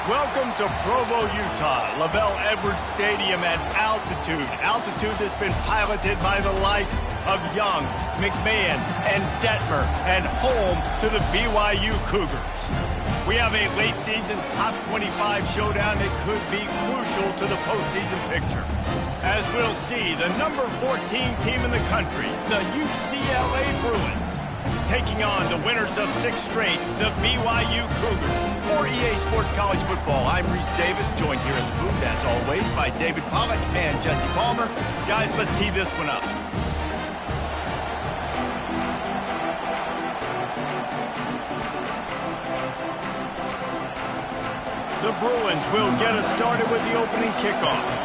Welcome to Provo, Utah, Lavelle Edwards Stadium at altitude. Altitude that's been piloted by the likes of Young, McMahon, and Detmer, and home to the BYU Cougars. We have a late-season top 25 showdown that could be crucial to the postseason picture. As we'll see, the number 14 team in the country, the UCLA Bruins, taking on the winners of 6 straight, the BYU Cougars. For EA Sports College Football, I'm Reese Davis, joined here in the booth, as always, by David Pollock and Jesse Palmer. Guys, let's tee this one up. The Bruins will get us started with the opening kickoff.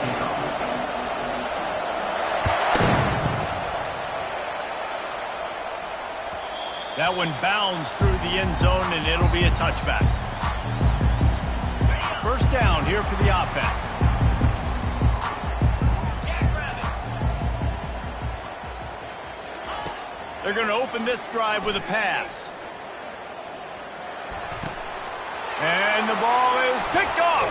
That one bounds through the end zone, and it'll be a touchback. First down here for the offense. They're going to open this drive with a pass. And the ball is picked off.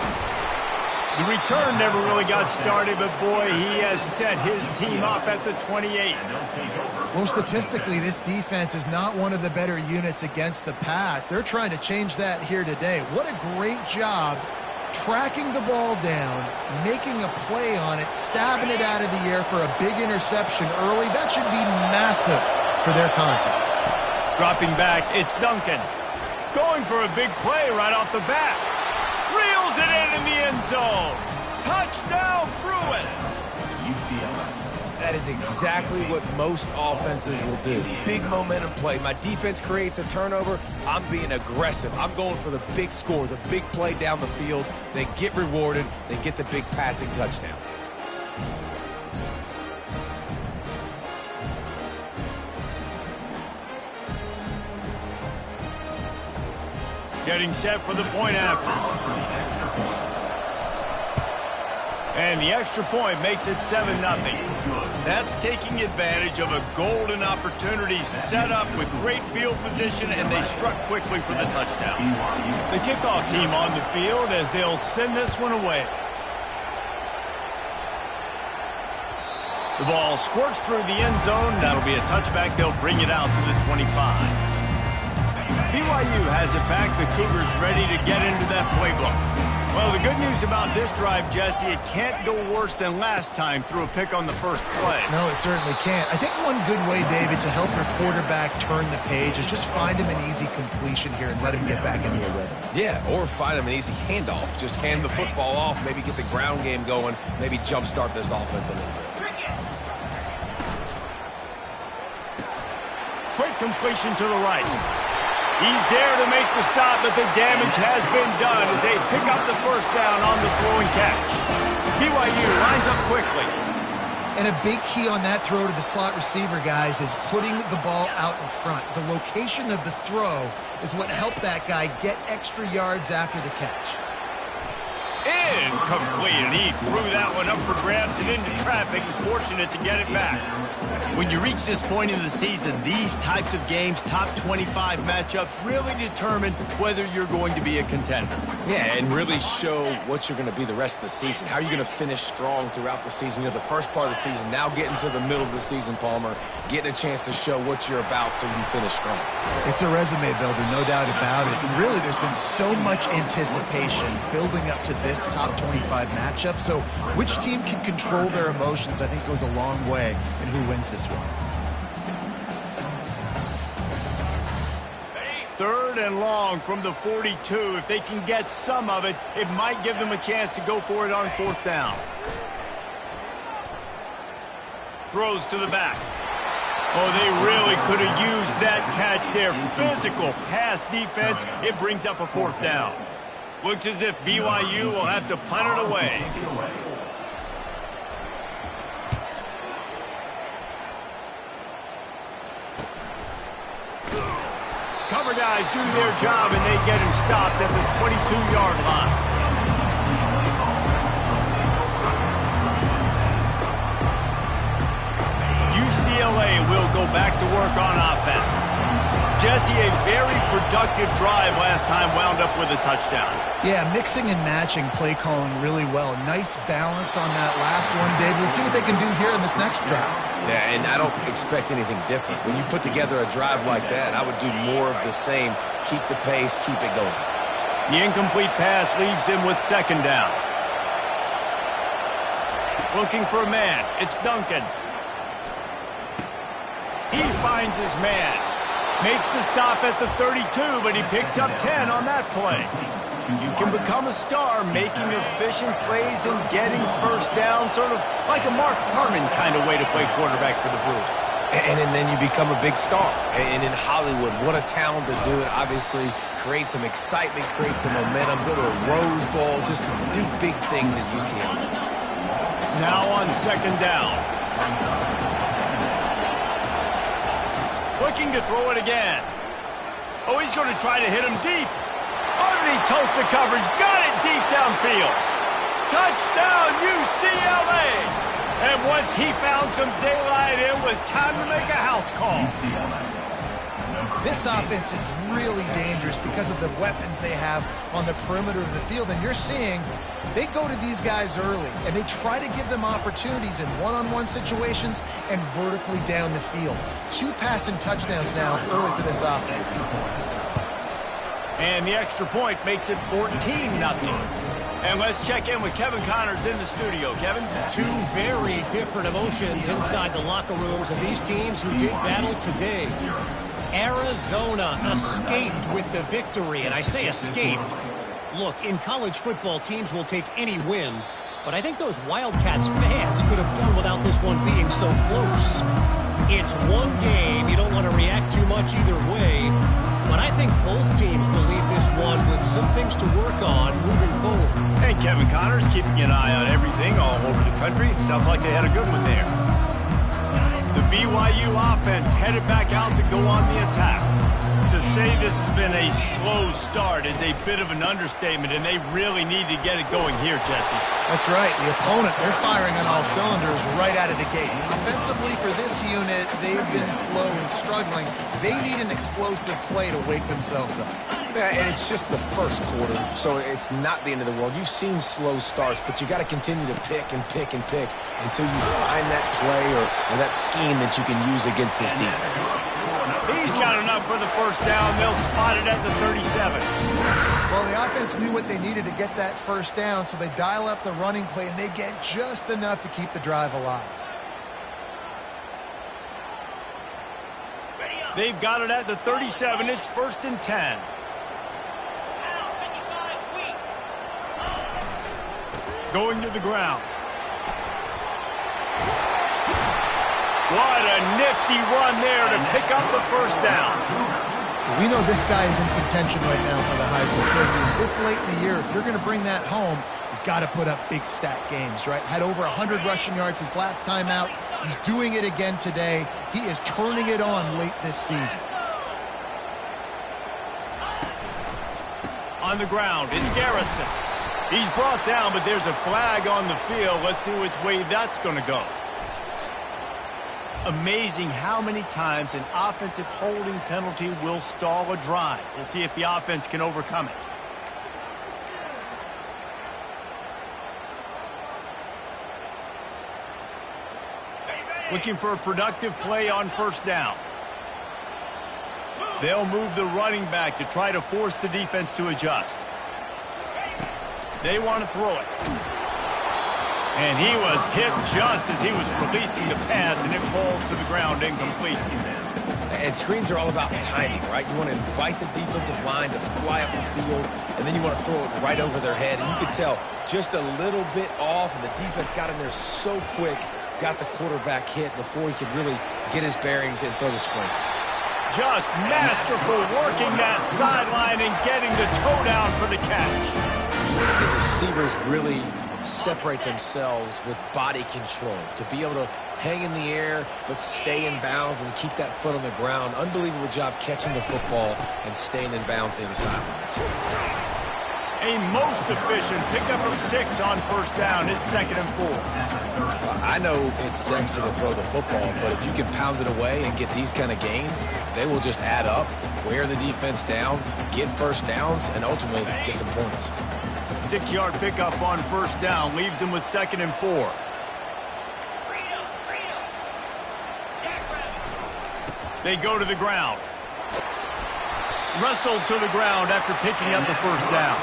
The return never really got started, but boy, he has set his team up at the 28. Well, statistically, this defense is not one of the better units against the pass. They're trying to change that here today. What a great job tracking the ball down, making a play on it, stabbing it out of the air for a big interception early. That should be massive for their confidence. Dropping back, it's Duncan. Going for a big play right off the bat. Reels it in the end zone. Touchdown, Bruins. UCLA. That is exactly what most offenses will do. Big momentum play. My defense creates a turnover. I'm being aggressive. I'm going for the big score, the big play down the field. They get rewarded. They get the big passing touchdown. Getting set for the point after. And the extra point makes it 7-0. That's taking advantage of a golden opportunity set up with great field position, and they struck quickly for the touchdown. The kickoff team on the field as they'll send this one away. The ball squirts through the end zone. That'll be a touchback. They'll bring it out to the 25. BYU has it back. The Cougars ready to get into that playbook. Well, the good news about this drive, Jesse, it can't go worse than last time through a pick on the first play. No, it certainly can't. I think one good way, David, to help your quarterback turn the page is just find him an easy completion here and let him get back into a rhythm. Yeah, or find him an easy handoff. Just hand the football off, maybe get the ground game going, maybe jumpstart this offense a little bit. Quick completion to the right. He's there to make the stop, but the damage has been done as they pick up the first down on the throw and catch. BYU lines up quickly. And a big key on that throw to the slot receiver, guys, is putting the ball out in front. The location of the throw is what helped that guy get extra yards after the catch. Incomplete, and he threw that one up for grabs and into traffic. Fortunate to get it back. When you reach this point in the season, these types of games, top 25 matchups, really determine whether you're going to be a contender. Yeah, and really show what you're going to be the rest of the season. How are you going to finish strong throughout the season? You know, the first part of the season, now getting to the middle of the season, Palmer, getting a chance to show what you're about so you can finish strong. It's a resume builder, no doubt about it. And really, there's been so much anticipation building up to this top 25 matchup. So which team can control their emotions, I think, goes a long way in who wins this one. Third and long from the 42. If they can get some of it, it might give them a chance to go for it on fourth down. Throws to the back. Oh, they really could have used that catch there. Physical pass defense. It brings up a fourth down. Looks as if BYU will have to punt it away. Cover guys do their job, and they get him stopped at the 22-yard line. UCLA will go back to work on offense. Jesse, a very productive drive last time wound up with a touchdown. Yeah, mixing and matching play calling really well. Nice balance on that last one, Dave. Let's see what they can do here in this next drive. Yeah, and I don't expect anything different. When you put together a drive like that, I would do more of the same. Keep the pace, keep it going. The incomplete pass leaves him with second down. Looking for a man. It's Duncan. He finds his man. Makes the stop at the 32, but he picks up 10 on that play. You can become a star making efficient plays and getting first down, sort of like a Mark Harmon kind of way to play quarterback for the Bruins. And then you become a big star. And in Hollywood, what a talent to do it. Obviously, create some excitement, create some momentum, go to a Rose Bowl, just do big things at UCLA. Now on second down. Looking to throw it again. Oh, he's going to try to hit him deep. Underneath Tulsa coverage. Got it deep downfield. Touchdown, UCLA. And once he found some daylight, it was time to make a house call. This offense is really dangerous because of the weapons they have on the perimeter of the field. And you're seeing they go to these guys early, and they try to give them opportunities in one-on-one situations and vertically down the field. 2 passing touchdowns now early for this offense. And the extra point makes it 14-0. And let's check in with Kevin Connors in the studio. Kevin? 2 very different emotions inside the locker rooms of these teams who did battle today. Arizona escaped with the victory, and I say escaped. Look, in college football, teams will take any win, but I think those Wildcats fans could have done without this one being so close. It's one game. You don't want to react too much either way, but I think both teams will leave this one with some things to work on moving forward. And Kevin Connors keeping an eye on everything all over the country. Sounds like they had a good one there. The BYU offense headed back out to go on the attack. To say this has been a slow start is a bit of an understatement, and they really need to get it going here, Jesse. That's right. The opponent, they're firing on all cylinders right out of the gate. Offensively, for this unit, they've been slow and struggling. They need an explosive play to wake themselves up. Yeah, and it's just the first quarter, so it's not the end of the world. You've seen slow starts, but you got to continue to pick and pick and pick until you find that play or that scheme that you can use against this defense. He's got enough for the first down. They'll spot it at the 37. Well, the offense knew what they needed to get that first down, so they dial up the running play, and they get just enough to keep the drive alive. They've got it at the 37. It's 1st and 10. Going to the ground. What a nifty run there to pick up the first down. We know this guy is in contention right now for the Heisman Trophy. This late in the year, if you're going to bring that home, you've got to put up big stat games, right? Had over 100 rushing yards his last time out. He's doing it again today. He is turning it on late this season. On the ground, it's Garrison. He's brought down, but there's a flag on the field. Let's see which way that's going to go. Amazing how many times an offensive holding penalty will stall a drive. We'll see if the offense can overcome it. Looking for a productive play on first down. They'll move the running back to try to force the defense to adjust. They want to throw it. And he was hit just as he was releasing the pass, and it falls to the ground incomplete. And screens are all about timing, right? You want to invite the defensive line to fly up the field, and then you want to throw it right over their head. And you could tell just a little bit off, and the defense got in there so quick, got the quarterback hit before he could really get his bearings and throw the screen. Just masterful working that sideline and getting the toe down for the catch. The receivers really separate themselves with body control to be able to hang in the air but stay in bounds and keep that foot on the ground. Unbelievable job catching the football and staying in bounds near the sidelines. A most efficient pickup of 6 on first down. It's 2nd and 4. I know it's sexy to throw the football, but if you can pound it away and get these kind of gains, they will just add up, wear the defense down, get first downs, and ultimately get some points. 6-yard pickup on first down leaves them with 2nd and 4. They go to the ground. Wrestled to the ground after picking up the first down.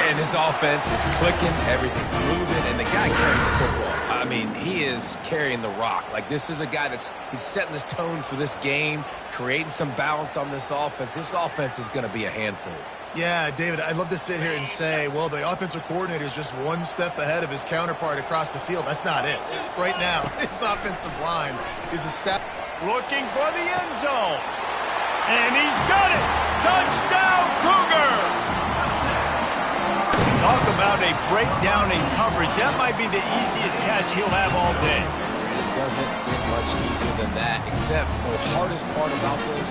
And his offense is clicking, everything's moving, and the guy carrying the football, I mean, he is carrying the rock. Like, this is a guy he's setting this tone for this game, creating some balance on this offense. This offense is going to be a handful. Yeah, David, I'd love to sit here and say, well, the offensive coordinator is just one step ahead of his counterpart across the field. That's not it. Right now, his offensive line is a step. Looking for the end zone. And he's got it! Touchdown, Cougars! Talk about a breakdown in coverage. That might be the easiest catch he'll have all day. It doesn't get much easier than that, except the hardest part about this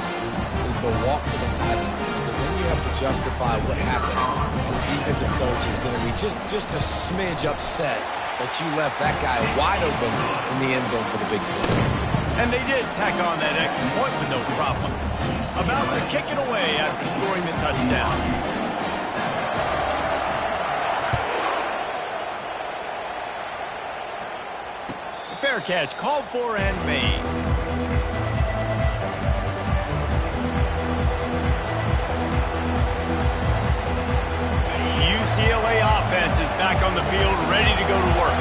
is the walk to the sidelines, because then you have to justify what happened. The defensive coach is going to be just a smidge upset that you left that guy wide open in the end zone for the big play. And they did tack on that extra point with no problem. About to kick it away after scoring the touchdown. Fair catch called for and made. UCLA offense is back on the field, ready to go to work.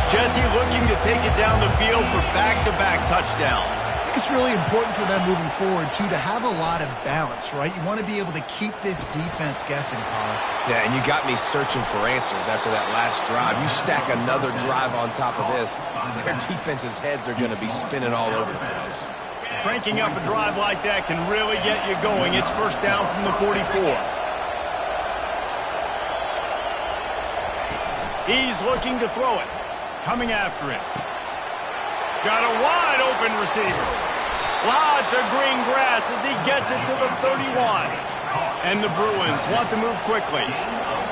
Jesse looking to take it down the field for back-to-back touchdowns. I think it's really important for them moving forward, too, to have a lot of balance, right? You want to be able to keep this defense guessing, Pollard. Yeah, and you got me searching for answers after that last drive. You stack another drive on top of this, their defense's heads are going to be spinning all over the place. Cranking up a drive like that can really get you going. It's first down from the 44. He's looking to throw it. Coming after him. Got a wide open receiver. Lots of green grass as he gets it to the 31. And the Bruins want to move quickly.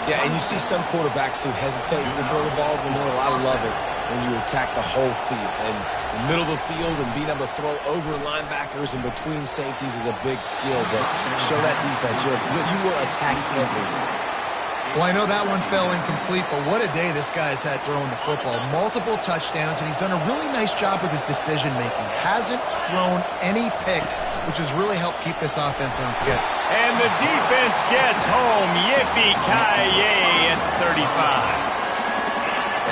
Yeah, and you see some quarterbacks who hesitate to throw the ball in the middle. I love it when you attack the whole field. And the middle of the field and being able to throw over linebackers and between safeties is a big skill. But show that defense. You will attack everywhere. Well, I know that one fell incomplete, but what a day this guy's had throwing the football. Multiple touchdowns, and he's done a really nice job with his decision-making. Hasn't thrown any picks, which has really helped keep this offense on schedule. And the defense gets home. Yippee-ki-yay at 35.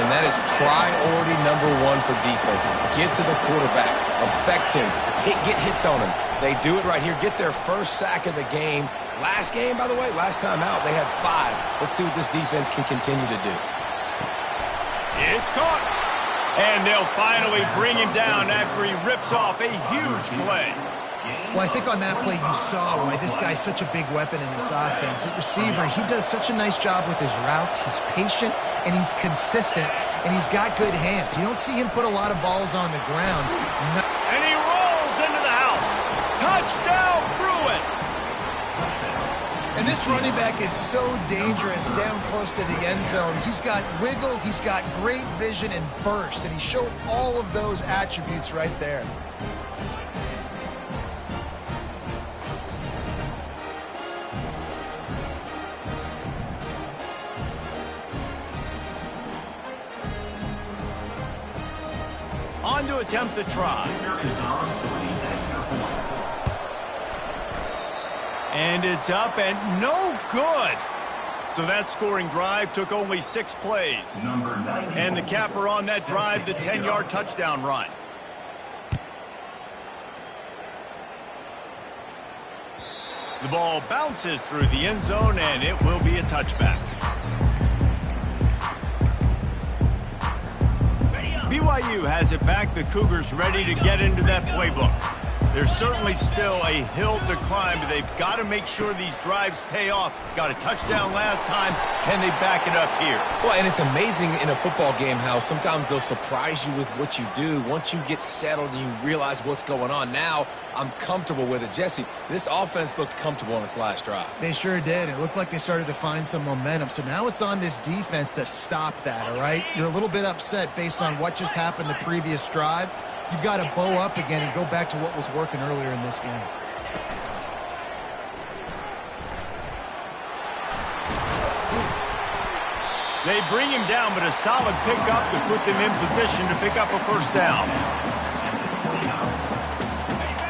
And that is priority number one for defenses. Get to the quarterback. Affect him. Get hits on him. They do it right here. Get their first sack of the game. Last game, by the way, last time out, they had 5. Let's see what this defense can continue to do. It's caught. And they'll finally bring him down after he rips off a huge play. Well, I think on that play you saw why this guy's such a big weapon in this offense. At receiver, he does such a nice job with his routes. He's patient, and he's consistent, and he's got good hands. You don't see him put a lot of balls on the ground. And he rolls into the house. Touchdown, Bruins! And this running back is so dangerous down close to the end zone. He's got wiggle, he's got great vision and burst, and he showed all of those attributes right there. On to attempt the try. And it's up and no good. So that scoring drive took only 6 plays. And the capper on that drive, the 10-yard touchdown run. The ball bounces through the end zone, and it will be a touchback. BYU has it back. The Cougars ready to get into that playbook. There's certainly still a hill to climb, but they've got to make sure these drives pay off. Got a touchdown last time. Can they back it up here? Well, and it's amazing in a football game how sometimes they'll surprise you with what you do. Once you get settled and you realize what's going on, now I'm comfortable with it. Jesse, this offense looked comfortable on its last drive. They sure did. It looked like they started to find some momentum. So now it's on this defense to stop that, all right? You're a little bit upset based on what just happened the previous drive. You've got to bow up again and go back to what was working earlier in this game. They bring him down, but a solid pickup to put them in position to pick up a first down.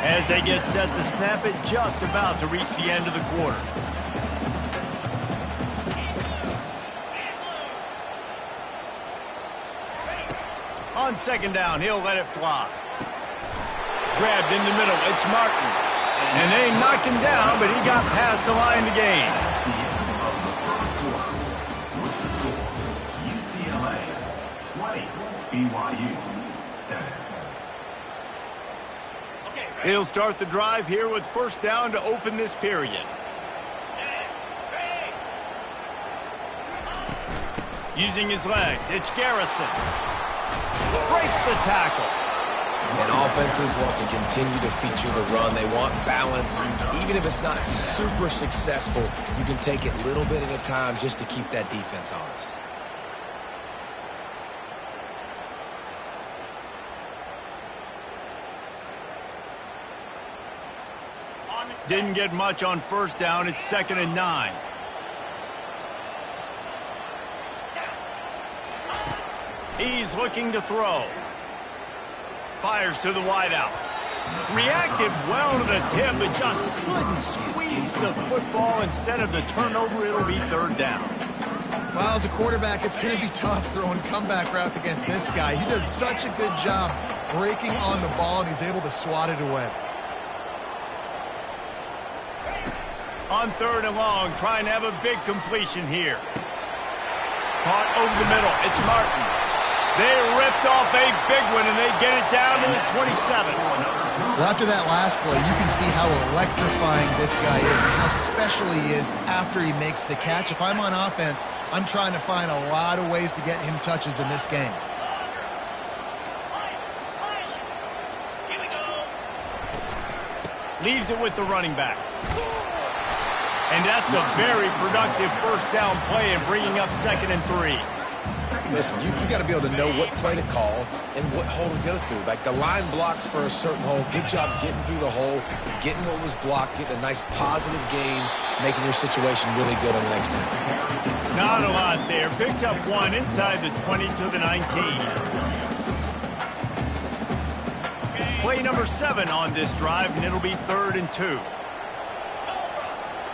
As they get set to snap it, just about to reach the end of the quarter. On second down, he'll let it fly. Grabbed in the middle, it's Martin. And they knock him down, but he got past the line to gain. UCLA 20, BYU 7. He'll start the drive here with first down to open this period. Using his legs, it's Garrison. Breaks the tackle. And offenses want to continue to feature the run. They want balance. Even if it's not super successful, you can take it little bit at a time just to keep that defense honest. Didn't get much on first down. It's 2nd and 9. He's looking to throw. Fires to the wideout. Reacted well to the tip, but just couldn't squeeze the football. Instead of the turnover, it'll be 3rd down. Well, as a quarterback, it's going to be tough throwing comeback routes against this guy. He does such a good job breaking on the ball, and he's able to swat it away. On 3rd and long, trying to have a big completion here. Caught over the middle. It's Martin. They ripped off a big one, and they get it down to the 27. Well, after that last play, you can see how electrifying this guy is and how special he is after he makes the catch. If I'm on offense, I'm trying to find a lot of ways to get him touches in this game. Leaves it with the running back. And that's a very productive first down play and bringing up 2nd and 3. Listen, you got to be able to know what play to call and what hole to go through. Like the line blocks for a certain hole. Good job getting through the hole, getting what was blocked, getting a nice positive gain, making your situation really good on the next down. Not a lot there. Picks up 1 inside the 20 to the 19. Play number 7 on this drive, and it'll be 3rd and 2.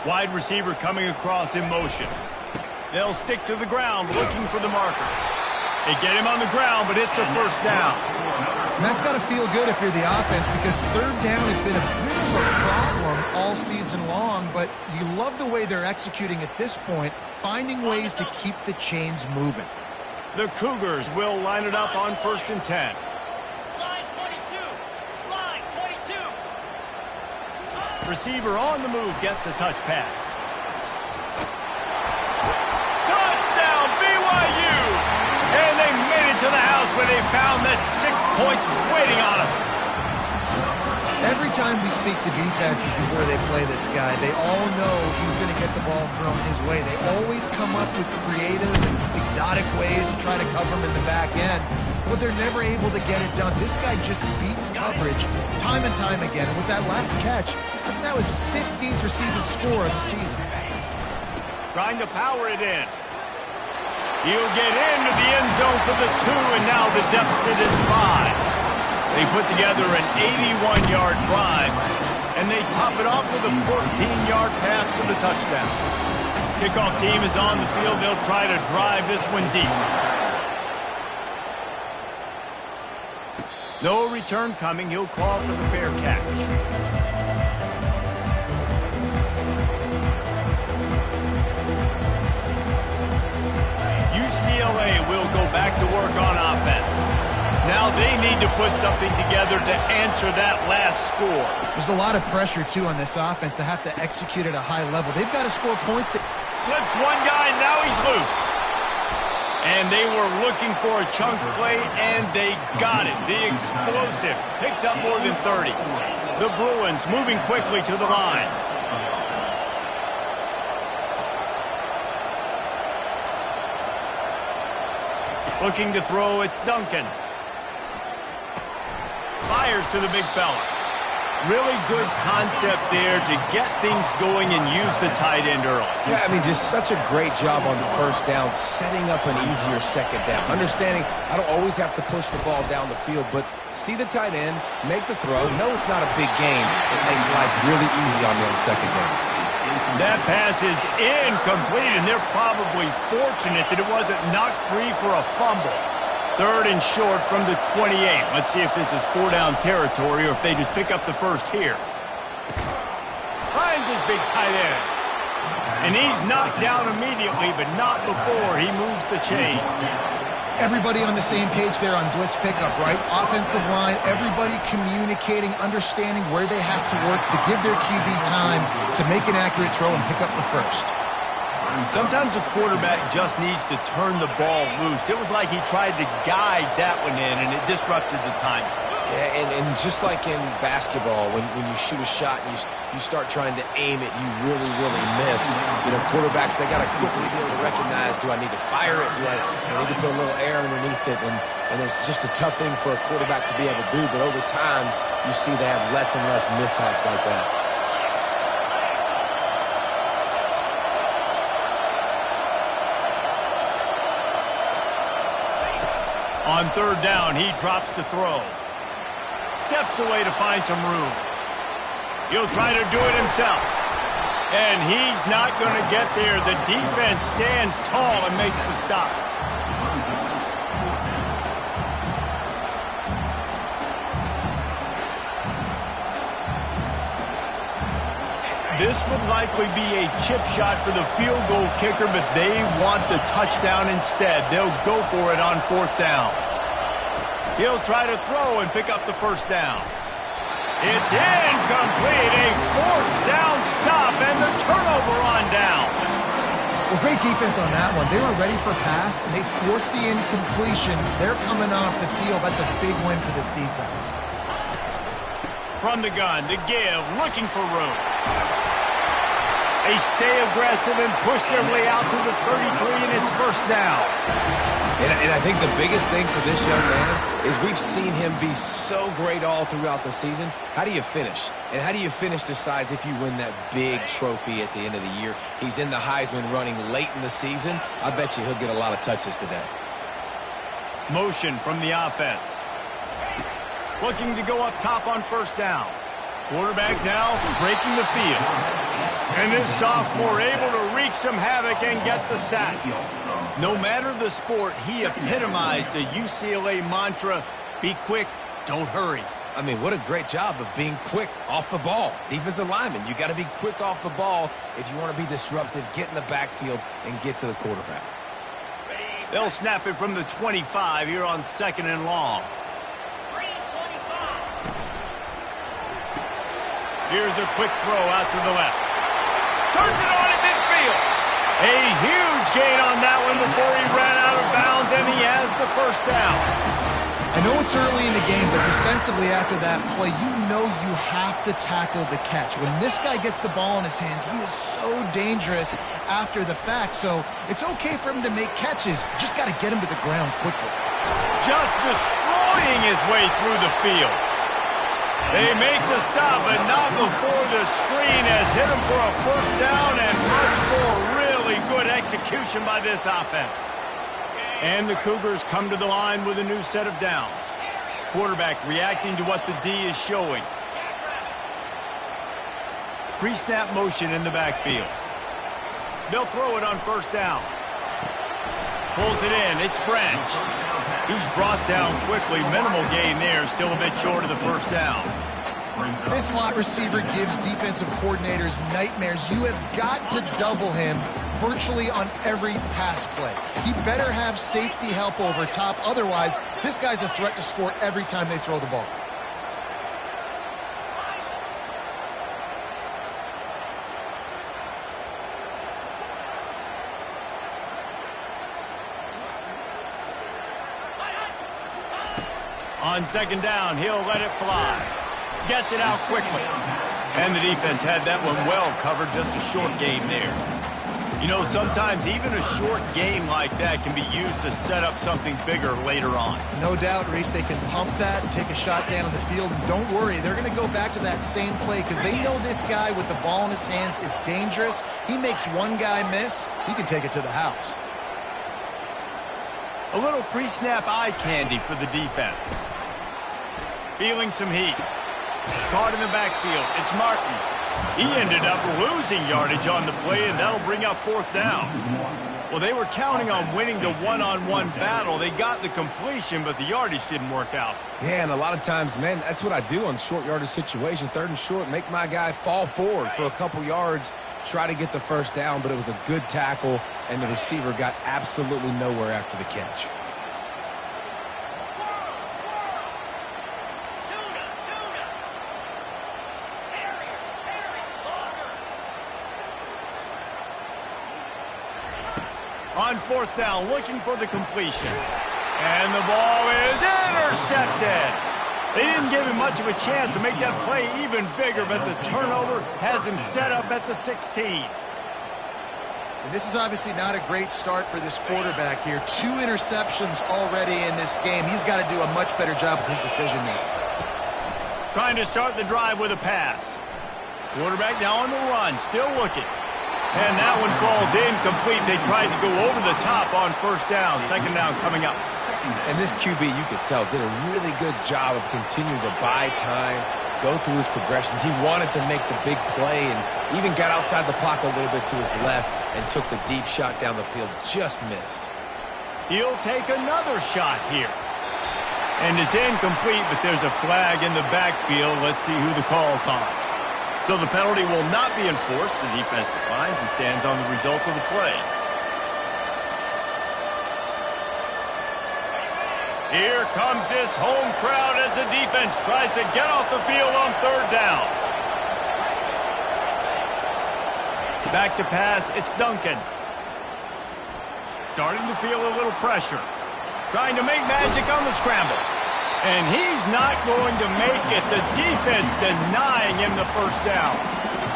Wide receiver coming across in motion. They'll stick to the ground looking for the marker. They get him on the ground, but it's a first down. And that's got to feel good if you're the offense, because 3rd down has been a bit of a problem all season long, but you love the way they're executing at this point, finding ways to keep the chains moving. The Cougars will line it up on 1st and 10. Receiver on the move gets the touch pass. Touchdown, BYU! And they made it to the house where they found that 6 points waiting on them. Every time we speak to defenses before they play this guy, they all know he's going to get the ball thrown his way. They always come up with creative and exotic ways to try to cover him in the back end, but they're never able to get it done. This guy just beats coverage time and time again. And with that last catch, that's now his 15th receiving score of the season. Trying to power it in. He'll get into the end zone for the 2, and now the deficit is 5. They put together an 81-yard drive, and they top it off with a 14-yard pass for the touchdown. Kickoff team is on the field. They'll try to drive this one deep. No return coming. He'll call for the fair catch. UCLA will go back to work on offense. Now they need to put something together to answer that last score. There's a lot of pressure, too, on this offense to have to execute at a high level. They've got to score points. Slips one guy, now he's loose. And they were looking for a chunk play, and they got it. The explosive picks up more than 30. The Bruins moving quickly to the line. Looking to throw, it's Duncan. Fires to the big fella. Really good concept there to get things going and use the tight end early. Yeah, I mean, just such a great job on first down, setting up an easier second down. Understanding I don't always have to push the ball down the field, but see the tight end, make the throw. No, it's not a big gain. It makes life really easy on that second down. That pass is incomplete, and they're probably fortunate that it wasn't knocked free for a fumble. 3rd and short from the 28. Let's see if this is 4-down territory or if they just pick up the first here. Finds his big tight end. And he's knocked down immediately, but not before he moves the chains. Everybody on the same page there on blitz pickup, right? Offensive line, everybody communicating, understanding where they have to work to give their QB time to make an accurate throw and pick up the first. Sometimes a quarterback just needs to turn the ball loose. It was like he tried to guide that one in, and it disrupted the timing. Yeah, and just like in basketball, when you shoot a shot and you start trying to aim it, you really, really miss. You know, quarterbacks, they got to quickly be able to recognize, do I need to fire it? Do I need to put a little air underneath it? And it's just a tough thing for a quarterback to be able to do. But over time, you see they have less and less mishaps like that. On 3rd down, he drops to throw. Steps away to find some room. He'll try to do it himself. And he's not going to get there. The defense stands tall and makes the stop. This would likely be a chip shot for the field goal kicker, but they want the touchdown instead. They'll go for it on 4th down. He'll try to throw and pick up the first down. It's incomplete. A 4th down stop and the turnover on downs. Well, great defense on that one. They were ready for pass, and they forced the incompletion. They're coming off the field. That's a big win for this defense. From the gun, to give, looking for room. They stay aggressive and push their way out to the 33, and it's 1st down. And I think the biggest thing for this young man is we've seen him be so great all throughout the season. How do you finish? And how do you finish decides if you win that big trophy at the end of the year. He's in the Heisman running late in the season. I bet you he'll get a lot of touches today. Motion from the offense. Looking to go up top on 1st down. Quarterback now breaking the field. And this sophomore able to wreak some havoc and get the sack. No matter the sport, he epitomized the UCLA mantra, be quick, don't hurry. I mean, what a great job of being quick off the ball. Defensive lineman, you got to be quick off the ball if you want to be disruptive, get in the backfield, and get to the quarterback. They'll snap it from the 25 here on 2nd and long. Here's a quick throw out to the left. Turns it on at midfield. A huge gain on that one before he ran out of bounds, and he has the 1st down. I know it's early in the game, but defensively after that play, you know you have to tackle the catch. When this guy gets the ball in his hands, he is so dangerous after the fact. So it's okay for him to make catches. Just got to get him to the ground quickly. Just destroying his way through the field. They make the stop, but not before the screen has hit him for a 1st down, and much more really good execution by this offense. And the Cougars come to the line with a new set of downs. Quarterback reacting to what the D is showing. Pre-snap motion in the backfield. They'll throw it on 1st down. Pulls it in. It's Branch. He's brought down quickly. Minimal gain there. Still a bit short of the 1st down. This slot receiver gives defensive coordinators nightmares. You have got to double him virtually on every pass play. He better have safety help over top. Otherwise, this guy's a threat to score every time they throw the ball. On second down, he'll let it fly. Gets it out quickly. And the defense had that one well covered, just a short game there. You know, sometimes even a short game like that can be used to set up something bigger later on. No doubt, Reese, they can pump that and take a shot down the field. And don't worry, they're going to go back to that same play because they know this guy with the ball in his hands is dangerous. He makes one guy miss, he can take it to the house. A little pre-snap eye candy for the defense. Feeling some heat. Caught in the backfield. It's Martin. He ended up losing yardage on the play, and that'll bring up fourth down. Well, they were counting on winning the one-on-one battle. They got the completion, but the yardage didn't work out. Yeah, and a lot of times, man, that's what I do on short yardage situation. Third and short, make my guy fall forward for a couple yards, try to get the first down, but it was a good tackle, and the receiver got absolutely nowhere after the catch. On fourth down, looking for the completion. And the ball is intercepted. They didn't give him much of a chance to make that play even bigger, but the turnover has him set up at the 16. And this is obviously not a great start for this quarterback here. 2 interceptions already in this game. He's got to do a much better job with his decision making. Trying to start the drive with a pass. Quarterback now on the run, still looking. And that one falls incomplete. They tried to go over the top on first down. Second down coming up. And this QB, you could tell, did a really good job of continuing to buy time, go through his progressions. He wanted to make the big play and even got outside the pocket a little bit to his left and took the deep shot down the field. Just missed. He'll take another shot here. And it's incomplete, but there's a flag in the backfield. Let's see who the call's on. So the penalty will not be enforced. The defense declines and stands on the result of the play. Here comes this home crowd as the defense tries to get off the field on third down. Back to pass, it's Duncan. Starting to feel a little pressure. Trying to make magic on the scramble. And he's not going to make it. The defense denying him the first down.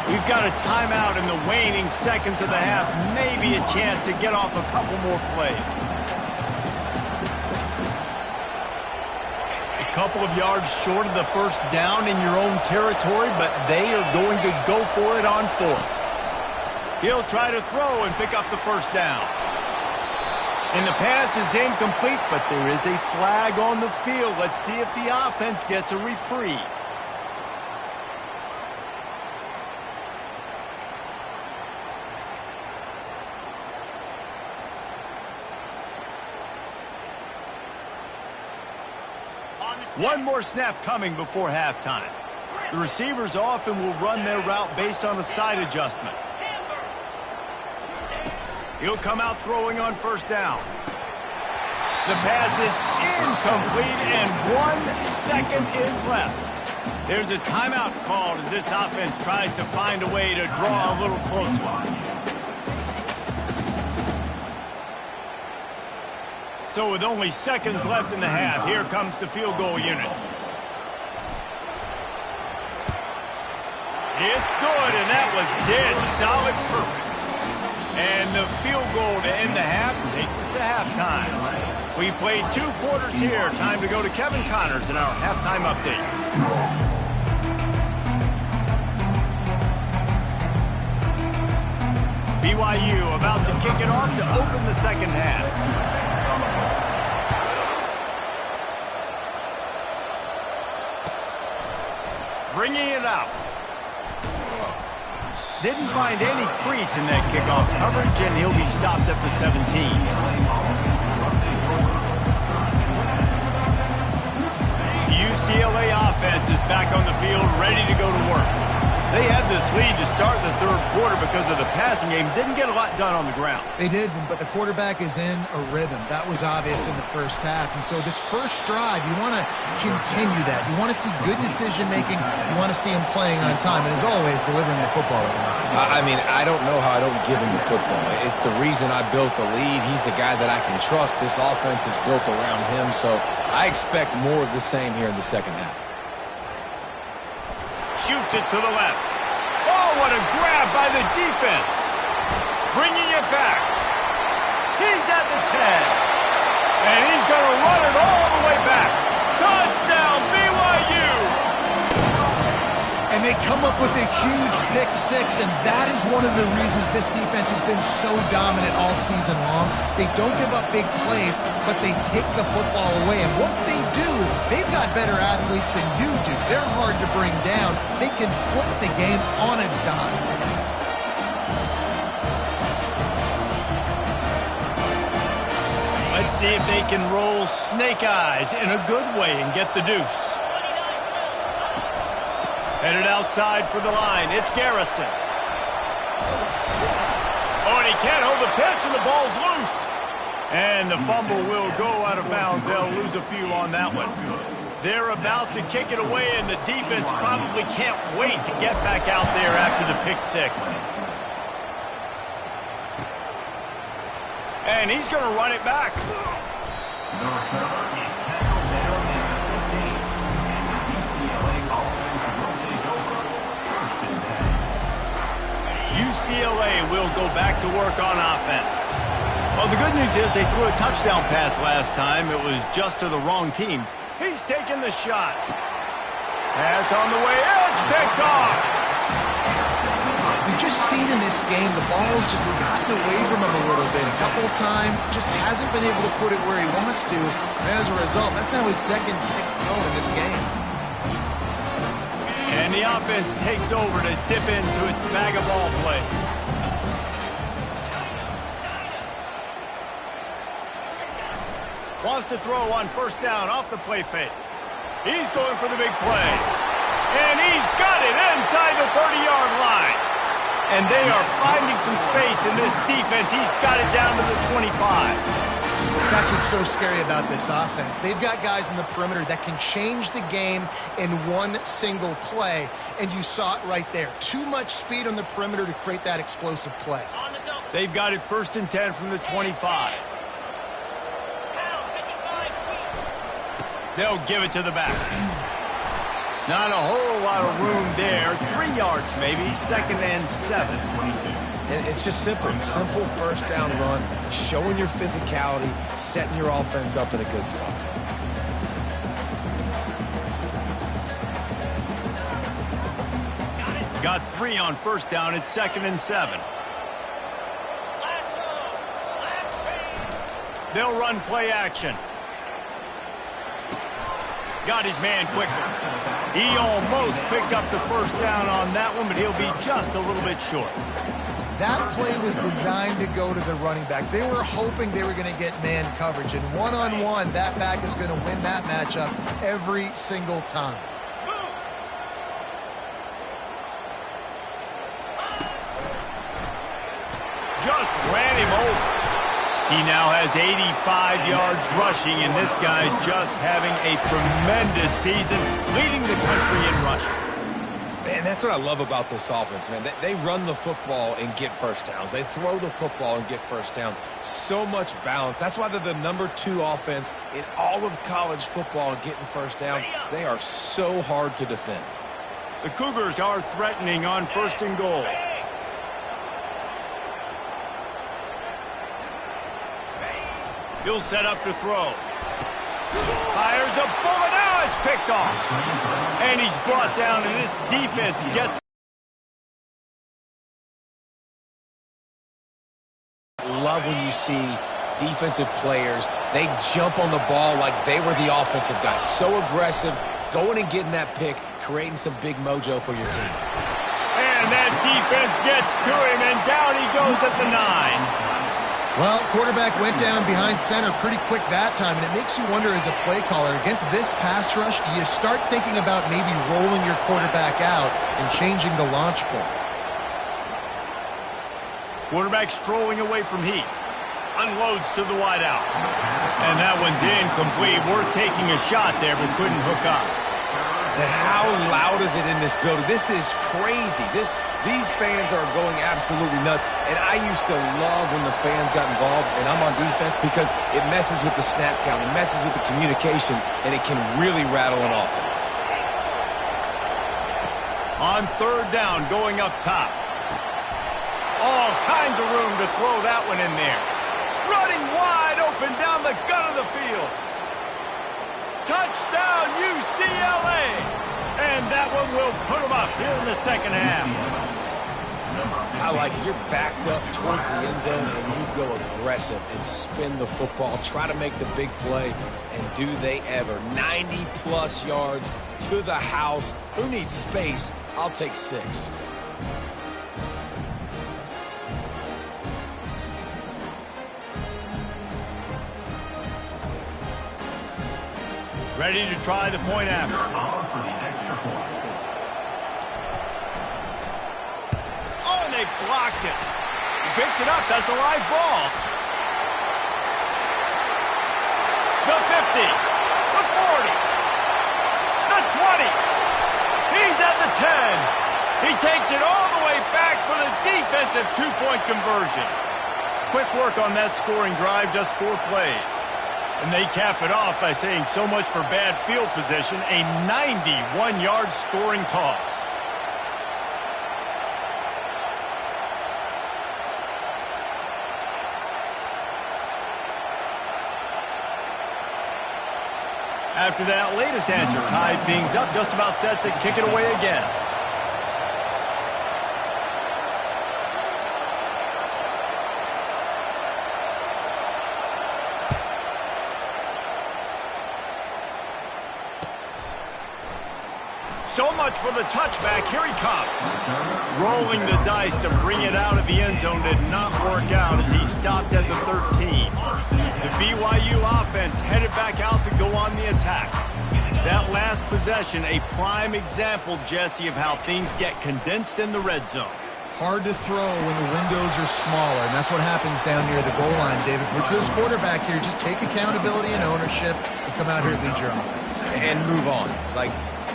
We've got a timeout in the waning seconds of the half. Maybe a chance to get off a couple more plays. A couple of yards short of the first down in your own territory, but they are going to go for it on fourth. He'll try to throw and pick up the first down. And the pass is incomplete, but there is a flag on the field. Let's see if the offense gets a reprieve. One more snap coming before halftime. The receivers often will run their route based on a side adjustment. He'll come out throwing on first down. The pass is incomplete, and 1 second is left. There's a timeout called as this offense tries to find a way to draw a little closer. So with only seconds left in the half, here comes the field goal unit. It's good, and that was dead solid perfect. And the field goal to end the half takes us to halftime. We played 2 quarters here. Time to go to Kevin Connors in our halftime update. BYU about to kick it off to open the second half. Bringing it out. Didn't find any crease in that kickoff coverage, and he'll be stopped at the 17. The UCLA offense is back on the field, ready to go to work. They had this lead to start the third quarter because of the passing game. Didn't get a lot done on the ground. They did, but the quarterback is in a rhythm. That was obvious in the first half. And so this first drive, you want to continue that. You want to see good decision-making. You want to see him playing on time. And as always, delivering the football with accuracy. I mean, I don't know how I don't give him the football. It's the reason I built the lead. He's the guy that I can trust. This offense is built around him. So I expect more of the same here in the second half. Shoots it to the left. Oh, what a grab by the defense. Bringing it back. He's at the 10. And he's going to run it all the way back. Touchdown, BYU. And they come up with a huge pick six, and that is one of the reasons this defense has been so dominant all season long. They don't give up big plays, but they take the football away. And once they do, they've got better athletes than you do. They're hard to bring down. They can flip the game on a dime. Let's see if they can roll snake eyes in a good way and get the deuce. Headed outside for the line. It's Garrison. Oh, and he can't hold the pitch, and the ball's loose. And the fumble will go out of bounds. They'll lose a few on that one. They're about to kick it away, and the defense probably can't wait to get back out there after the pick six. And he's going to run it back. The returner is tackled down at 15. And the UCLA offense will take over. First and 10. UCLA will go back to work on offense. Well, the good news is they threw a touchdown pass last time. It was just to the wrong team. He's taking the shot. Pass on the way. It's picked off. We've just seen in this game the ball's just gotten away from him a little bit. A couple of times, just hasn't been able to put it where he wants to. And as a result, that's now his second pick throw in this game. And the offense takes over to dip into its bag of ball plays. Wants to throw on first down off the play fake. He's going for the big play. And he's got it inside the 30-yard line. And they are finding some space in this defense. He's got it down to the 25. That's what's so scary about this offense. They've got guys in the perimeter that can change the game in one single play. And you saw it right there. Too much speed on the perimeter to create that explosive play. They've got it first and 10 from the 25. They'll give it to the back. Not a whole lot of room there. 3 yards maybe. Second and 7. And it's just simple. Simple first down run, showing your physicality, setting your offense up in a good spot. Got 3 on first down. It's second and 7. They'll run play action. Got his man quickly. He almost picked up the first down on that one, but he'll be just a little bit short. That play was designed to go to the running back. They were hoping they were going to get man coverage. And one-on-one, that back is going to win that matchup every single time. Just ran him over. He now has 85 yards rushing, and this guy's just having a tremendous season, leading the country in rushing. Man, that's what I love about this offense, man. They run the football and get first downs. They throw the football and get first downs. So much balance. That's why they're the #2 offense in all of college football and getting first downs. They are so hard to defend. The Cougars are threatening on first and goal. He'll set up to throw. Fires a bullet. Now it's picked off. And he's brought down, and this defense gets. Love when you see defensive players, they jump on the ball like they were the offensive guys. So aggressive, going and getting that pick, creating some big mojo for your team. And that defense gets to him, and down he goes at the 9. Well, quarterback went down behind center pretty quick that time, and it makes you wonder as a play caller, against this pass rush, do you start thinking about maybe rolling your quarterback out and changing the launch point? Quarterback strolling away from heat. Unloads to the wideout. And that one's incomplete. Worth taking a shot there, but couldn't hook up. And how loud is it in this building? This is crazy. These fans are going absolutely nuts. And I used to love when the fans got involved, and I'm on defense, because it messes with the snap count. It messes with the communication, and it can really rattle an offense. On third down, going up top. All kinds of room to throw that one in there. Running wide open down the gut of the field. Touchdown, UCLA! And that one will put them up here in the second half. I like it. You're backed up towards the end zone, and you go aggressive and spin the football, try to make the big play, and do they ever. 90-plus yards to the house. Who needs space? I'll take 6. Ready to try the point after. Oh, and they blocked it. He picks it up. That's a live ball. The 50. The 40. The 20. He's at the 10. He takes it all the way back for the defensive two-point conversion. Quick work on that scoring drive, just 4 plays. And they cap it off by saying so much for bad field position, a 91-yard scoring toss. After that latest answer, tied things up, just about set to kick it away again. So much for the touchback. Here he comes. Rolling the dice to bring it out of the end zone did not work out as he stopped at the 13. The BYU offense headed back out to go on the attack. That last possession, a prime example, Jesse, of how things get condensed in the red zone. Hard to throw when the windows are smaller, and that's what happens down near the goal line, David. But for this quarterback here, just take accountability and ownership and come out here and lead your offense. And move on.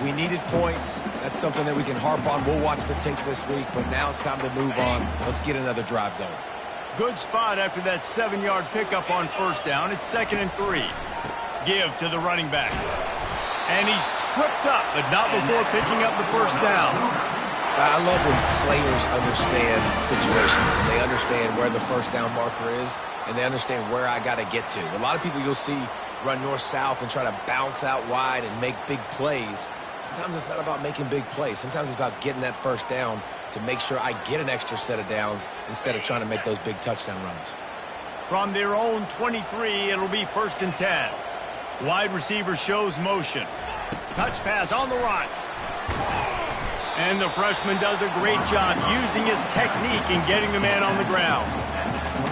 We needed points. That's something that we can harp on. We'll watch the tape this week, but now it's time to move on. Let's get another drive going. Good spot after that 7-yard pickup on first down. It's 2nd and 3. Give to the running back. And he's tripped up, but not before picking up the first down. I love when players understand situations, and they understand where the first down marker is, and they understand where I got to get to. A lot of people you'll see run north-south and try to bounce out wide and make big plays. Sometimes it's not about making big plays. Sometimes it's about getting that first down to make sure I get an extra set of downs instead of trying to make those big touchdown runs. From their own 23, it'll be 1st and 10. Wide receiver shows motion. Touch pass on the run. And the freshman does a great job using his technique and getting the man on the ground.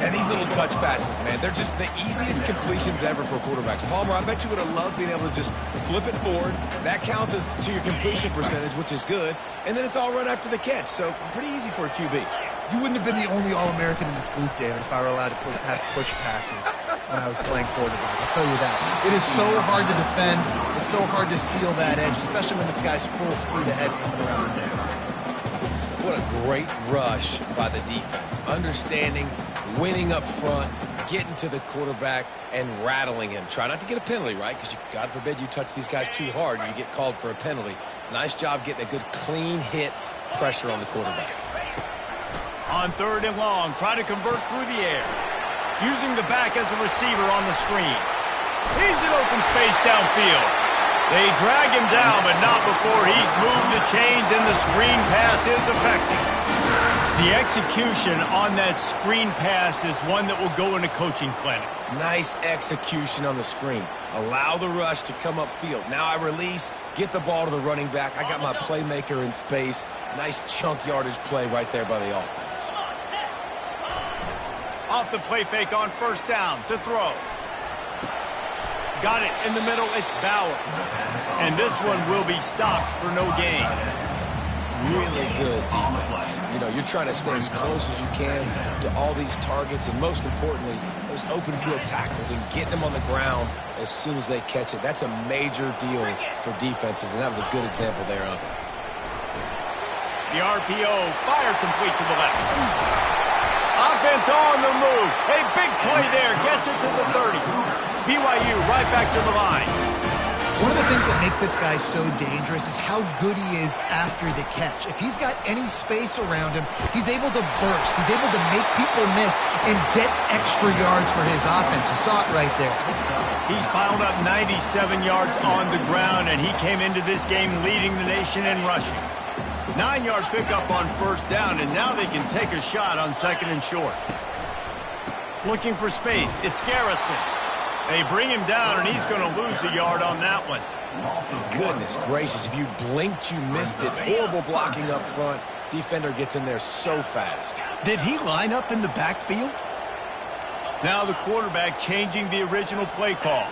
And these little touch passes, man, they're just the easiest completions ever for quarterbacks. Palmer, I bet you would have loved being able to just flip it forward. That counts as to your completion percentage, which is good. And then it's all run after the catch, so pretty easy for a QB. You wouldn't have been the only All-American in this booth, David, if I were allowed to have push passes when I was playing quarterback. I'll tell you that. It is so hard to defend. It's so hard to seal that edge, especially when this guy's full speed ahead coming around the inside. What a great rush by the defense. Understanding, winning up front, getting to the quarterback, and rattling him. Try not to get a penalty, right? Because God forbid you touch these guys too hard and you get called for a penalty. Nice job getting a good clean hit pressure on the quarterback. On 3rd and long, trying to convert through the air. Using the back as a receiver on the screen. He's in open space downfield. They drag him down, but not before he's moved the chains, and the screen pass is effective. The execution on that screen pass is one that will go in a coaching clinic. Nice execution on the screen. Allow the rush to come upfield. Now I release, get the ball to the running back. I got my playmaker in space. Nice chunk yardage play right there by the offense. Off the play fake on first down to throw. Got it in the middle. It's Bauer. And this one will be stopped for no gain. Really good defense. You know, you're trying to stay as close as you can to all these targets, and most importantly, those open field tackles and getting them on the ground as soon as they catch it. That's a major deal for defenses, and that was a good example there of it. The RPO fired complete to the left. Offense on the move. A big play there. Gets it to the 30. BYU right back to the line. One of the things that makes this guy so dangerous is how good he is after the catch. If he's got any space around him, he's able to burst. He's able to make people miss and get extra yards for his offense. You saw it right there. He's piled up 97 yards on the ground, and he came into this game leading the nation in rushing. 9-yard pickup on first down, and now they can take a shot on second and short. Looking for space. It's Garrison. They bring him down, and he's going to lose a yard on that one. Goodness gracious, if you blinked, you missed it. Horrible blocking up front. Defender gets in there so fast. Did he line up in the backfield? Now the quarterback changing the original play call.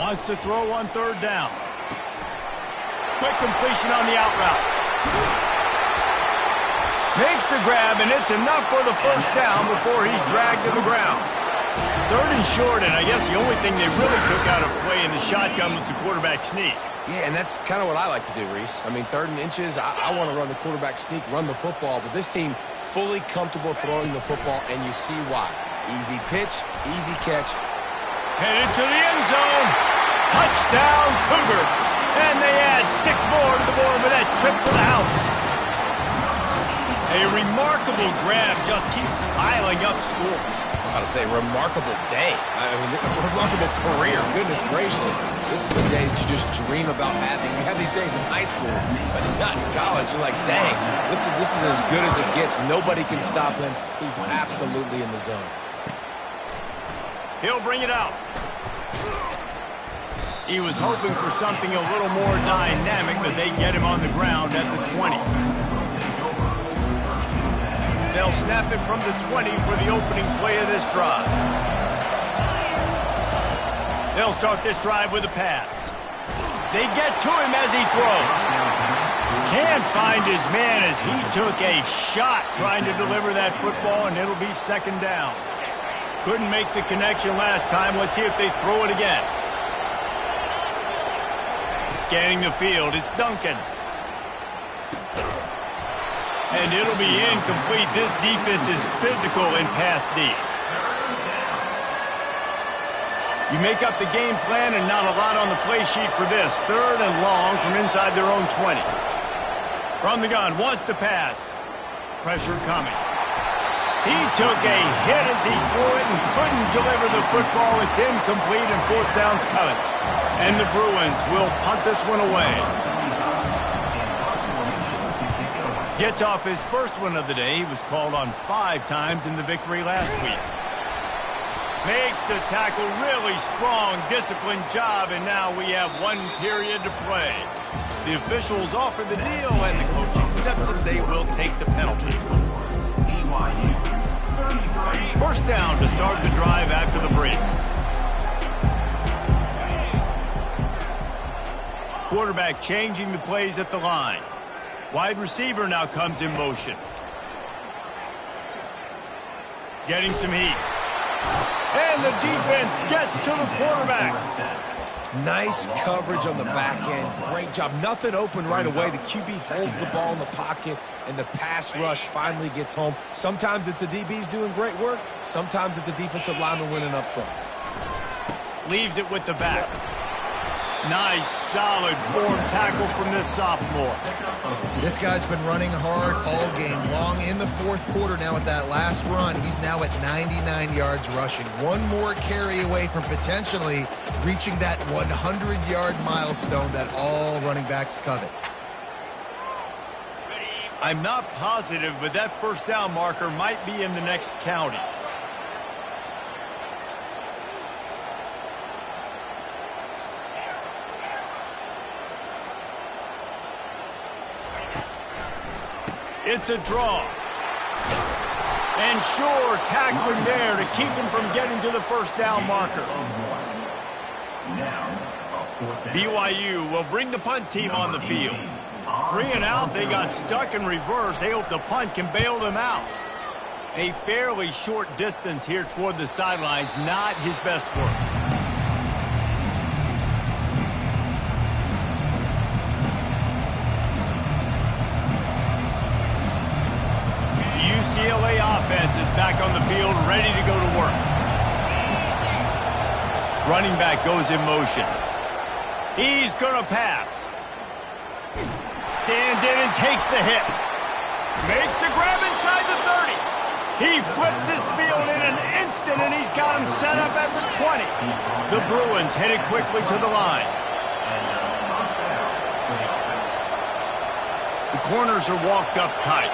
Wants to throw on third down. Quick completion on the out route. Makes the grab, and it's enough for the first down before he's dragged to the ground. Third and short, and I guess the only thing they really took out of play in the shotgun was the quarterback sneak. Yeah, and that's kind of what I like to do, Reese. I mean, 3rd and inches, I want to run the quarterback sneak, run the football, but this team fully comfortable throwing the football, and you see why. Easy pitch, easy catch. Headed to the end zone. Touchdown, Cougars. And they add 6 more to the board with that trip to the house. A remarkable grab just keeps piling up scores. I'm about to say, remarkable day. I mean, a remarkable career. Goodness gracious. This is a day that you just dream about having. You have these days in high school, but not in college. You're like, dang, this is as good as it gets. Nobody can stop him. He's absolutely in the zone. He'll bring it out. He was hoping for something a little more dynamic, but they get him on the ground at the 20. They'll snap it from the 20 for the opening play of this drive. They'll start this drive with a pass. They get to him as he throws. Can't find his man as he took a shot trying to deliver that football, and it'll be second down. Couldn't make the connection last time. Let's see if they throw it again. Scanning the field, it's Duncan. And it'll be incomplete. This defense is physical in pass D. You make up the game plan and not a lot on the play sheet for this. 3rd and long from inside their own 20. From the gun, wants to pass. Pressure coming. He took a hit as he threw it and couldn't deliver the football. It's incomplete and 4th down's coming. And the Bruins will punt this one away. Gets off his first one of the day. He was called on 5 times in the victory last week. Makes the tackle, really strong, disciplined job, and now we have 1 period to play. The officials offer the deal, and the coach accepts it. They will take the penalty. First down to start the drive after the break. Quarterback changing the plays at the line. Wide receiver now comes in motion. Getting some heat. And the defense gets to the quarterback. Nice coverage on the back end. Great job. Nothing open right away. The QB holds the ball in the pocket, and the pass rush finally gets home. Sometimes it's the DBs doing great work. Sometimes it's the defensive lineman winning up front. Leaves it with the back. Nice, solid form tackle from this sophomore. This guy's been running hard all game long in the 4th quarter. Now with that last run, he's now at 99 yards rushing. 1 more carry away from potentially reaching that 100-yard milestone that all running backs covet. I'm not positive, but that first down marker might be in the next county. It's a draw. And sure, tackling there to keep him from getting to the first down marker. BYU will bring the punt team on the field. 3 and out, they got stuck in reverse. They hope the punt can bail them out. A fairly short distance here toward the sidelines, not his best work. UCLA offense is back on the field, ready to go to work. Running back goes in motion. He's going to pass. Stands in and takes the hit. Makes the grab inside the 30. He flips his field in an instant, and he's got him set up at the 20. The Bruins headed quickly to the line. The corners are walked up tight.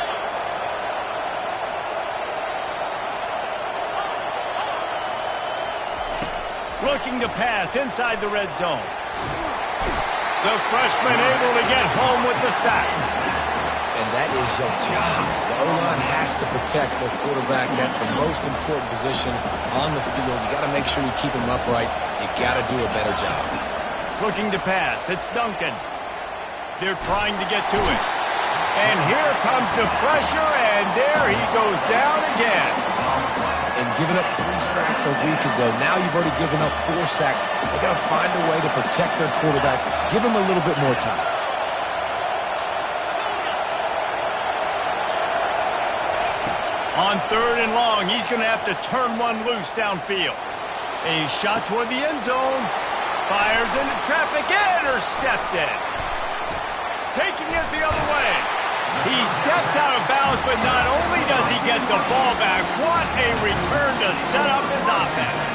Looking to pass inside the red zone. The freshman able to get home with the sack. And that is your job. The O-line has to protect their quarterback. That's the most important position on the field. You got to make sure you keep him upright. You got to do a better job. Looking to pass. It's Duncan. They're trying to get to it. And here comes the pressure, and there he goes down again. And giving up 3 sacks a week ago. Now you've already given up 4 sacks. They got to find a way to protect their quarterback. Give him a little bit more time. On 3rd and long, he's going to have to turn one loose downfield. A shot toward the end zone. Fires into traffic. Intercepted. Taking it the other way. He steps out of bounds, but not only does he get the ball back, what a return to set up his offense.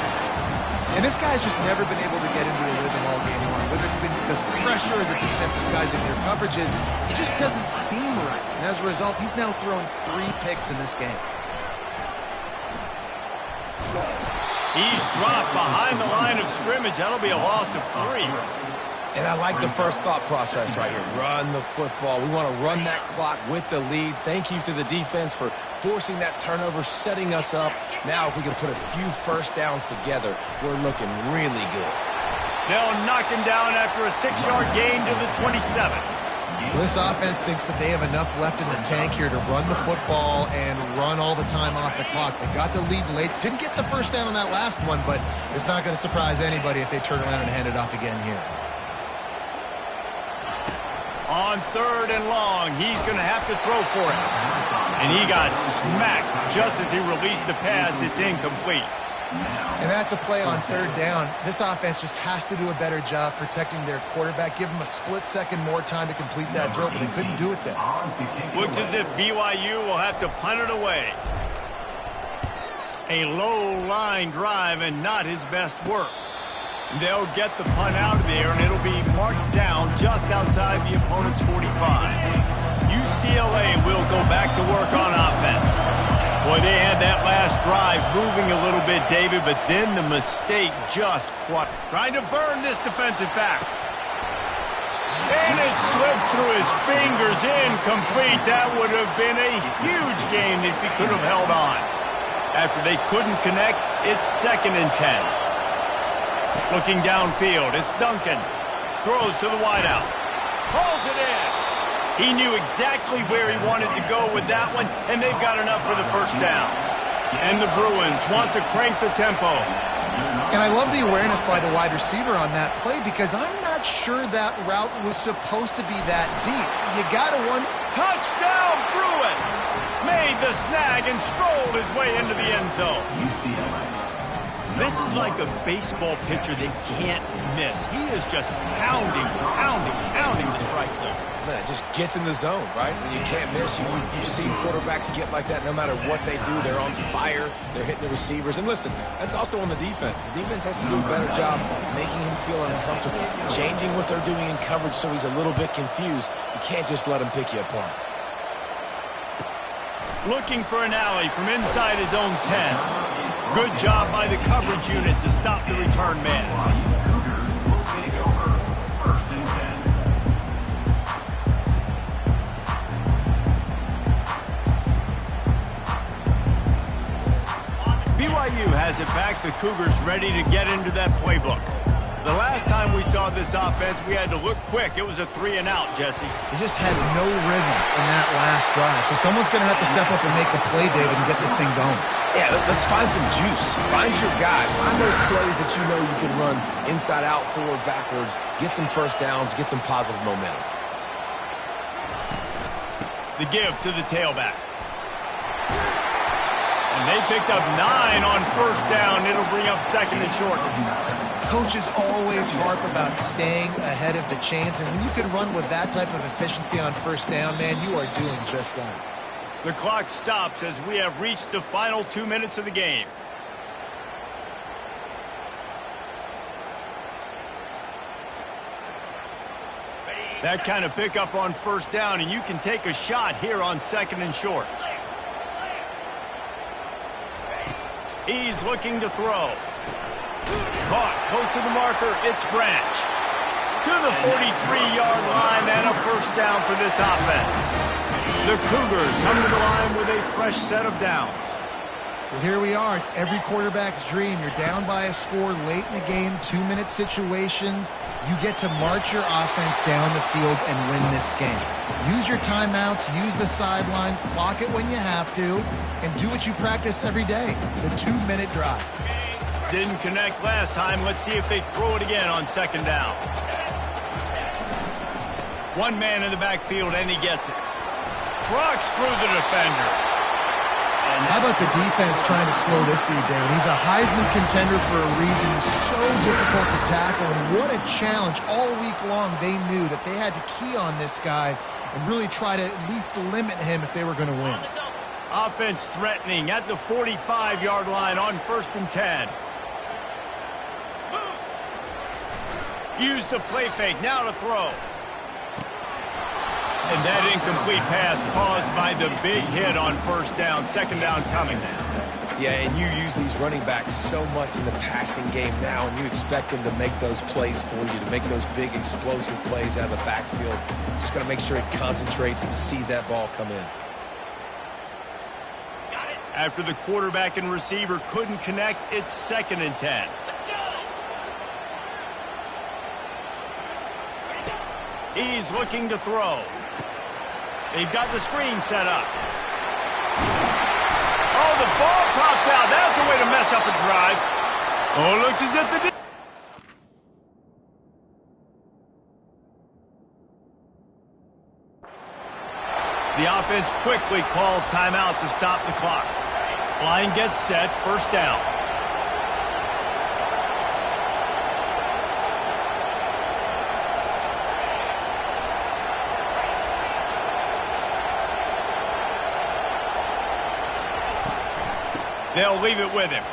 And this guy's just never been able to get into a rhythm all game long. Whether it's been because of pressure or the defense disguising their coverages, it just doesn't seem right. And as a result, he's now thrown 3 picks in this game. He's dropped behind the line of scrimmage. That'll be a loss of 3. And I like the first thought process right here. Run the football. We want to run that clock with the lead. Thank you to the defense for forcing that turnover, setting us up. Now if we can put a few first downs together, we're looking really good. They'll knock him down after a 6-yard gain to the 27. This offense thinks that they have enough left in the tank here to run the football and run all the time off the clock. They got the lead late. Didn't get the first down on that last one, but it's not going to surprise anybody if they turn around and hand it off again here. On 3rd and long, he's going to have to throw for it. And he got smacked just as he released the pass. It's incomplete. And that's a play on 3rd down. This offense just has to do a better job protecting their quarterback. Give him a split second more time to complete that throw, but they couldn't do it there. Looks as if BYU will have to punt it away. A low line drive and not his best work. They'll get the punt out of there, and it'll be marked down just outside the opponent's 45. UCLA will go back to work on offense. Boy, they had that last drive moving a little bit, David, but then the mistake just crushed. Trying to burn this defensive back. And it slips through his fingers, incomplete. That would have been a huge gain if he could have held on. After they couldn't connect, it's 2nd and 10. Looking downfield, it's Duncan. Throws to the wideout. Pulls it in. He knew exactly where he wanted to go with that one, and they've got enough for the first down. And the Bruins want to crank the tempo. And I love the awareness by the wide receiver on that play because I'm not sure that route was supposed to be that deep. You got to wonder. Touchdown, Bruins! Made the snag and strolled his way into the end zone. This is like a baseball pitcher that can't miss. He is just pounding the strike zone. Man, it just gets in the zone, right? When you can't miss, you've seen quarterbacks get like that no matter what they do. They're on fire. They're hitting the receivers. And listen, that's also on the defense. The defense has to do a better job making him feel uncomfortable, changing what they're doing in coverage so he's a little bit confused. You can't just let him pick you apart. Looking for an alley from inside his own 10. Good job by the coverage unit to stop the return man. has it back. The Cougars ready to get into that playbook. The last time we saw this offense, we had to look quick. It was a 3-and-out, Jesse. They just had no rhythm in that last drive. So someone's going to have to step up and make a play, David, and get this thing going. Yeah, let's find some juice. Find your guy. Find those plays that you know you can run inside out, forward, backwards. Get some first downs. Get some positive momentum. The give to the tailback. And they picked up 9 on first down. It'll bring up second and short. Coaches always harp about staying ahead of the chains, and when you can run with that type of efficiency on first down, man, you are doing just that. The clock stops as we have reached the final 2 minutes of the game. That kind of pickup on first down, and you can take a shot here on second and short. He's looking to throw. Caught close to the marker. It's Branch. To the 43-yard line and a first down for this offense. The Cougars come to the line with a fresh set of downs. Well, here we are. It's every quarterback's dream. You're down by a score late in the game, 2-minute situation. You get to march your offense down the field and win this game. Use your timeouts, use the sidelines, clock it when you have to, and do what you practice every day, the 2-minute drive. Didn't connect last time. Let's see if they throw it again on second down. One man in the backfield, and he gets it. Trucks through the defender. How about the defense trying to slow this dude down? He's a Heisman contender for a reason. So difficult to tackle, and what a challenge. All week long, they knew that they had to key on this guy and really try to at least limit him if they were going to win. Offense threatening at the 45-yard line on first and 10. Use the play fake, now to throw. And that incomplete pass caused by the big hit on first down. Second down coming now. Yeah, and you use these running backs so much in the passing game now, and you expect them to make those plays for you, to make those big explosive plays out of the backfield. Just got to make sure he concentrates and see that ball come in. After the quarterback and receiver couldn't connect, it's second and 10. He's looking to throw. They've got the screen set up. Oh, the ball popped out. That's a way to mess up a drive. Oh, it looks as if the... The offense quickly calls timeout to stop the clock. Line gets set, first down. They'll leave it with him.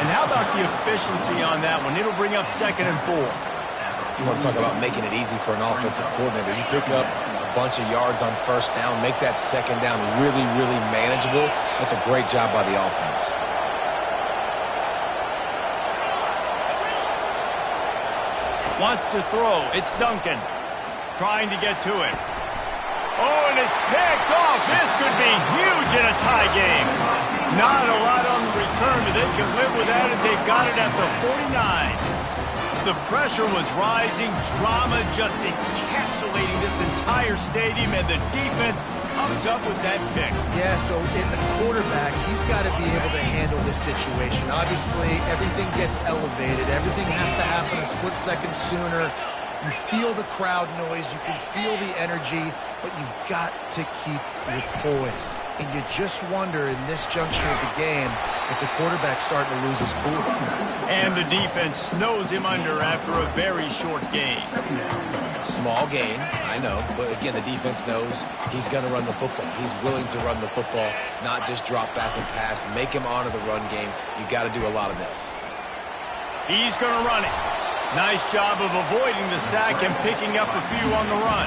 And how about the efficiency on that one? It'll bring up second and 4. You want to talk about making it easy for an offensive coordinator. You pick up a bunch of yards on first down, make that second down really, really manageable. That's a great job by the offense. Wants to throw. It's Duncan. Trying to get to it. Oh, and it's picked off. This could be huge in a tie game. Not a lot on the return, but they can live with that as they've got it at the 49. The pressure was rising. Drama just encapsulating this entire stadium, and the defense comes up with that pick. Yeah, so in the quarterback, he's got to be able to handle this situation. Obviously, everything gets elevated. Everything has to happen a split second sooner. You feel the crowd noise, you can feel the energy, but you've got to keep your poise. And you just wonder in this juncture of the game if the quarterback's starting to lose his cool. And the defense snows him under after a very short game. Small gain, I know, but again, the defense knows he's going to run the football. He's willing to run the football, not just drop back and pass. Make him honor the run game. You got to do a lot of this. He's going to run it. Nice job of avoiding the sack and picking up a few on the run.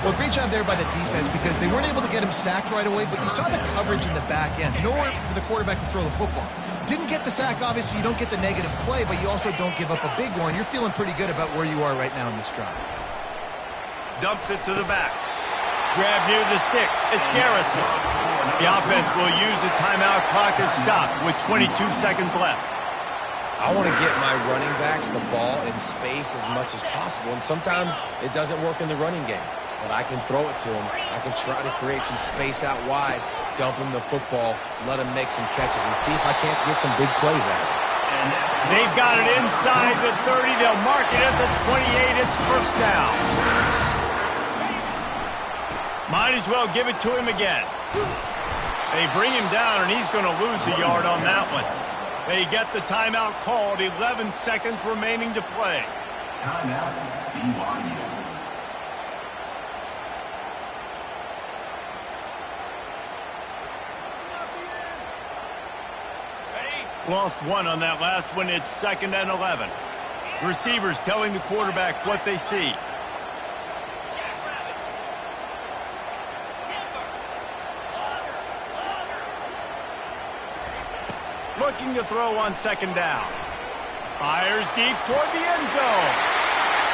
Well, great job there by the defense because they weren't able to get him sacked right away, but you saw the coverage in the back end. Nowhere for the quarterback to throw the football. Didn't get the sack, obviously. You don't get the negative play, but you also don't give up a big one. You're feeling pretty good about where you are right now in this drive. Dumps it to the back. Grab near the sticks. It's Garrison. The offense will use the timeout. Clock is stopped with 22 seconds left. I want to get my running backs the ball in space as much as possible, and sometimes it doesn't work in the running game. But I can throw it to him. I can try to create some space out wide, dump him the football, let him make some catches, and see if I can't get some big plays out of it. They've got it inside the 30. They'll mark it at the 28. It's first down. Might as well give it to him again. They bring him down, and he's going to lose a yard on that one. They get the timeout called. 11 seconds remaining to play. Timeout, BYU. Lost one on that last one. It's 2nd and 11. Receivers telling the quarterback what they see. Looking to throw on 2nd down. Fires deep toward the end zone.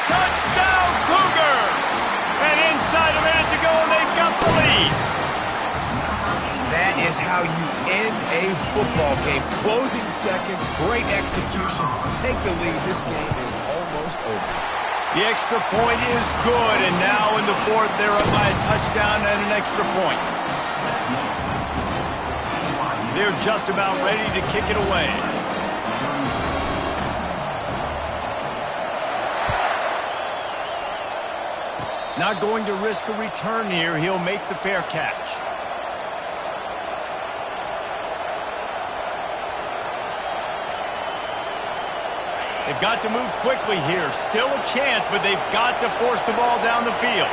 Touchdown, Cougars! And inside a minute to go, and they've got the lead. That is how you end a football game. Closing seconds, great execution. Take the lead. This game is almost over. The extra point is good, and now in the 4th, they're up by a touchdown and an extra point. They're just about ready to kick it away. Not going to risk a return here. He'll make the fair catch. They've got to move quickly here. Still a chance, but they've got to force the ball down the field.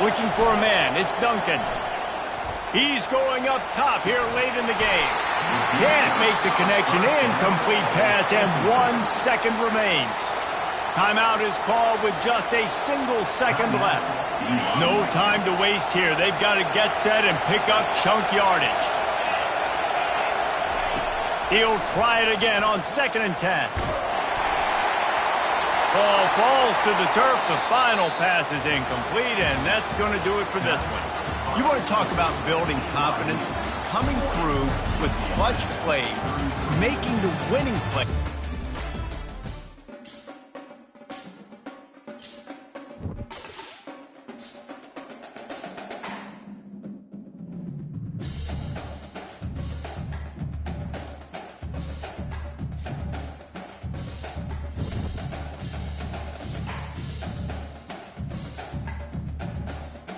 Looking for a man. It's Duncan. He's going up top here late in the game. Can't make the connection. Incomplete pass, and 1 second remains. Timeout is called with just a single second left. No time to waste here. They've got to get set and pick up chunk yardage. He'll try it again on 2nd and 10. Ball falls to the turf. The final pass is incomplete, and that's going to do it for this one. You want to talk about building confidence? Coming through with clutch plays, making the winning play.